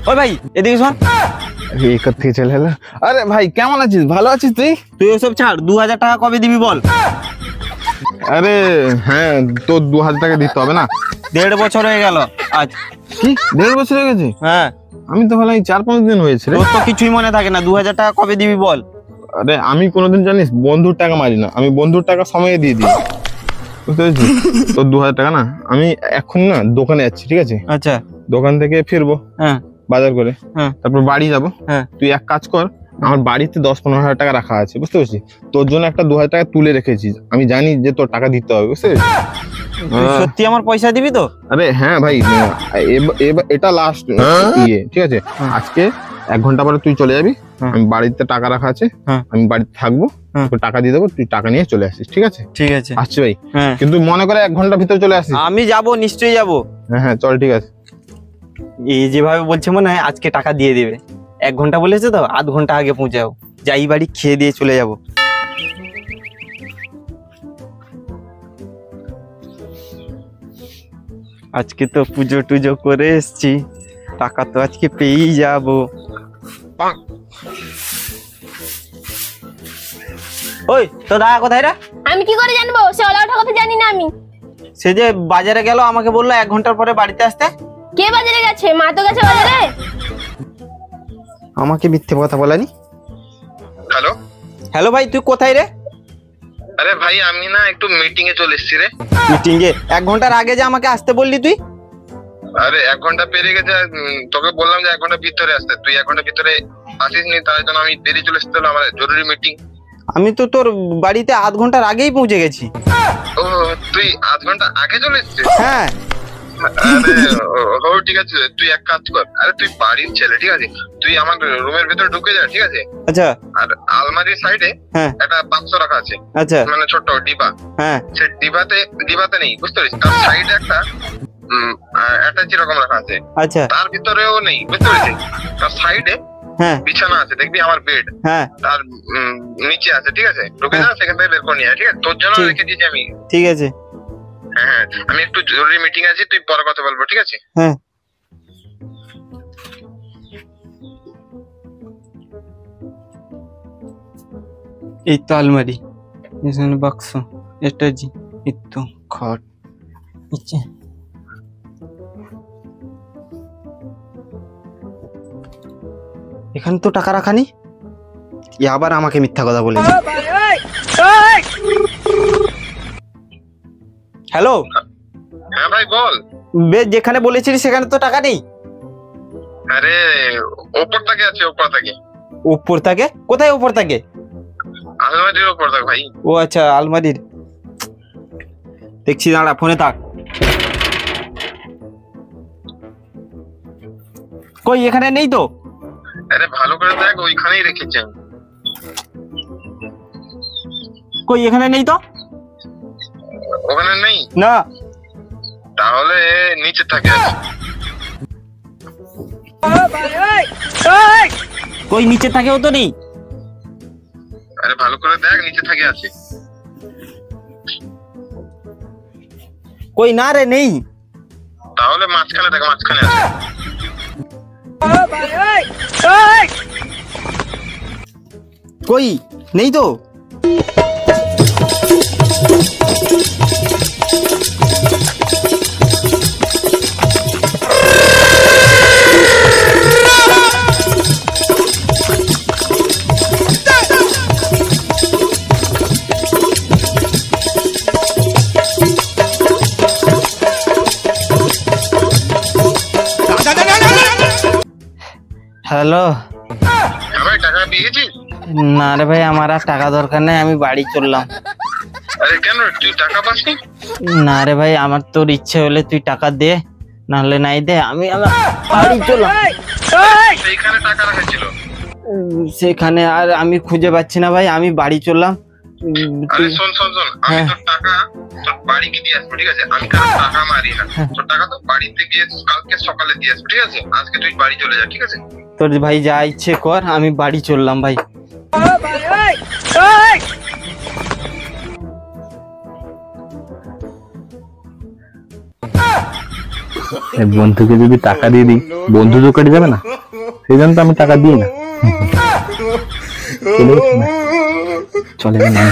ওই ভাই এদিকে শোন। এই কোথা থেকে চলে এলো? আরে ভাই কেমন আছিস? ভালো আছিস তুই? তুই ওসব ছাড়, 2000 টাকা কবে দিবি বল? আরে হ্যাঁ, তোর 2000 টাকা দিতে হবে না? 1.5 বছর হয়ে গেল আজ। কি 1.5 বছর হয়ে গেছে? হ্যাঁ। আমি তো ভাবলাম 4-5 দিন হয়েছে রে। তোর তো কিছুই মনে থাকে না, 2000 টাকা কবে দিবি বল? আরে আমি কোনোদিন জানিস বন্ধুর টাকা মারি না, আমি বন্ধুর টাকা সময়ে দিয়ে দিই, বুঝতে পেরেছিস? তোর 2000 টাকা না, আমি এখন না দোকানে যাচ্ছি, ঠিক আছে? আচ্ছা। দোকান থেকে ফিরবো, হ্যাঁ বাজার করে, হ্যাঁ তারপর বাড়ি যাবো। হ্যাঁ। তুই এক কাজ কর, আমার বাড়িতে 10-15 হাজার টাকা রাখা আছে, বুঝতে পারছিস? তোর জন্য একটা 2000 টাকা তুলে রেখেছিস, আমি জানি যে তোর টাকা দিতে হবে, বুঝতে পেরেছিস? তুই সত্যি আমার পয়সা দিবি তো? আরে হ্যাঁ ভাই, এটা লাস্ট ইয়ে, ঠিক আছে? আজকে 1 ঘন্টা পরে তুই চলে যাবি, আমি বাড়িতে টাকা রাখা আছে, আমি বাড়িতে থাকবো, টাকা দিয়ে দেবো, তুই টাকা নিয়ে চলে আসিস, ঠিক আছে? ঠিক আছে আসছি ভাই, কিন্তু মনে করে 1 ঘন্টার ভিতরে চলে আসিস। আমি যাবো, নিশ্চয়ই যাবো। হ্যাঁ হ্যাঁ চল, ঠিক আছে। এই যেভাবে বলছে মনে হয় আজকে টাকা দিয়ে দিবে। 1 ঘন্টা বলেছে তো, আধ ঘন্টা আগে পৌঁছাও, যাই বাড়ি খেয়ে দিয়ে চলে যাব। আজকে তো পুজো টুজো করে এসছি, টাকা তো আজকে পেয়েই যাব। ওই তো দাদা কোথায় রে? আমি কি করে জানবো? সে ওলা ওঠা কথা জানি না আমি। সে যে বাজারে গেল, আমাকে বললো 1 ঘন্টার পরে বাড়িতে আসতে। কে বাজারে গেছে? মা তো গেছে বাজারে। আমাকে মিথ্যে কথা বলানি। হ্যালো হ্যালো ভাই, তুই কোথায় রে? আরে ভাই আমি না একটু মিটিং এ চলে এসেছি রে। মিটিং এ? 1 ঘন্টার আগে যে আমাকে আসতে বললি তুই। আরে 1 ঘন্টা পেরিয়ে গেছে, তোকে বললাম যে 1 ঘন্টা ভিতরে আসতে, তুই 1 ঘন্টা ভিতরে আসিসনি, তার জন্য আমি দেরি চলে এসেছিলাম, আমার জরুরি মিটিং। আমি তো তোর বাড়িতে আধ ঘন্টার আগেই পৌঁছে গেছি। ও তুই আধ ঘন্টা আগে চলে এসেছিস? হ্যাঁ। আরে ও ঠিক আছে, তুই এক কাজ কর, আরে তুই বাড়ির ছেলে, ঠিক আছে? তুই আমার রুমের ভেতরে ঢুকে যা, ঠিক আছে? আচ্ছা। আর আলমারির সাইডে একটা বাক্স রাখা আছে, আচ্ছা, মানে ছোট্ট ডিবা। হ্যাঁ। সে ডিবাতে নেই, বুঝতে পারছিস? তার সাইডে একটা অ্যাটাচি রকম রাখা আছে। আচ্ছা। তার ভিতরেও নেই, বুঝতে পারছিস? তার সাইডে বিছানা আছে, দেখবি আমার বেড, তার নিচে আছে, ঠিক আছে? ঢুকে যা, সেখান থেকে বের করে নিয়ে আয়, ঠিক আছে? তোর জন্য রেখে দিয়েছি আমি। ঠিক আছে। হ্যাঁ আমি একটু জরুরি মিটিং আছি, তুই পরে কথা বলবো, ঠিক আছে? হ্যাঁ। এই তো আলমারি, এখানে বাক্স, এটা জি, এই তো খাট, নিচে এখানে তো টাকা রাখানি। আবার আমাকে মিথ্যা কথা বলেছে। হ্যালো। হ্যাঁ ভাই বল। যেখানে বলেছিলি সেখানে তো টাকা নেই। আরে উপর থেকে আছে, উপর থেকে। উপর থেকে? কোথায় উপর থেকে? আলমারির উপর থেকে ভাই। ও আচ্ছা, আলমারির। দেখছি, দাঁড়া, ফোনে থাক। কই এখানে নেই তো? আরে ভালো করে দেখ, ওইখানেই রেখেছি আমি। কই এখানে নেই তো? ওখানে নেই না। তাহলে নিচে থাকে। কই নিচে থাকেও তো নেই। আরে ভালো করে দেখ, নিচে থাকে আছে। কই না রে, নেই। তাহলে মাঝখানে দেখ, মাঝখানে আছে। কই নেই তো। হ্যালো। ভাই টাকা পেয়েছিস? না রে ভাই, আমার আর টাকা দরকার নেই, আমি বাড়ি চললাম। আরে কেন, তুই টাকা পাসনি? না রে ভাই, আমার তোর ইচ্ছে হলে তুই টাকা দে, নাহলে নাই দে, আমি বাড়ি চললাম। সেইখানে টাকা রাখা ছিল। সেখানে আর আমি খুঁজে পাচ্ছি না ভাই, আমি বাড়ি চললাম। আরে শোন, আমি তোর টাকা তোর বাড়ি গিয়ে দিয়ে আসবো, ঠিক আছে? আমি কারো টাকা মারি না, তোর টাকা তো বাড়িতে গিয়ে কালকে সকালে দিয়ে আসবো, ঠিক আছে? আজকে তুই বাড়ি চলে যা, ঠিক আছে? তোর ভাই যা ইচ্ছে কর, আমি বাড়ি চললাম ভাই। বন্ধুকে যদি টাকা দিয়ে দিই বন্ধু তো কেটে যাবে না, সেই জন্য তো আমি টাকা দিই না। চলে গেছে না? চলে গেল না।